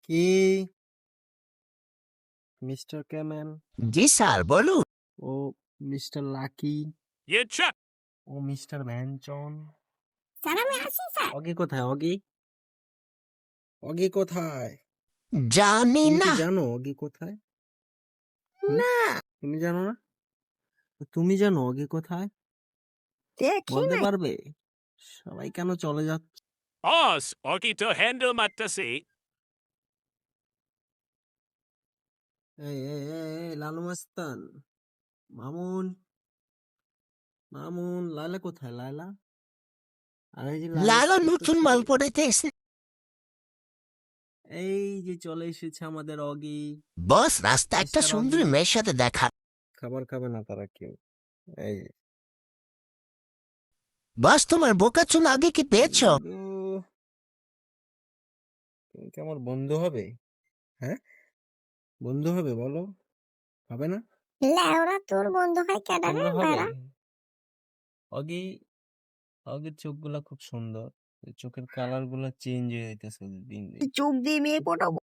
কি mister Camel? জি sir, বলুন। ও মিস্টার লাকি? You chuck. ও মিস্টার ভ্যানচন? স্যার আমি আসি স্যার। অগি কোথায়? অগি অগি কোথায়? জানি তুমি কি না। জানো অগি কোথায়? হুম? না, তুমি জানো না? তুমি জানো অগি কোথায়? দেখি বলতে নাই। পারবে? সবাই কেন চলে যাচ্ছে? Boss, okay to handle matasi. এই লালু মাস্তান, মামুন, মামুন, লায়লা কোথায়? লায়লা? আর এই যে লায়লা লালো নতুন করতেছে, মাল পড়েতে এসে। এই যে চলে এসেছে আমাদের অগি। বস, রাস্তা একটা মিস্টার সুন্দরী অগি, মেয়ের সাথে দেখা। খাবার খাবে না তারা কেউ। এই বস, তোমার বোকা চুল আগে কি পেয়েছো? বন্ধু, তুমি কি আমার বন্ধু হবে? হ্যাঁ, বন্ধু হবে বলো? হবে না? লেওরা তোর বন্ধু হয় কেডা রে তোমরা হবে? বেড়া? অগি, অগির চোখগুলা খুব সুন্দর, এই চোখের কালার গুলা চেঞ্জ হয়ে যাইতেছে দিন দিন। চোখ দিয়ে মেয়ে পটাবো।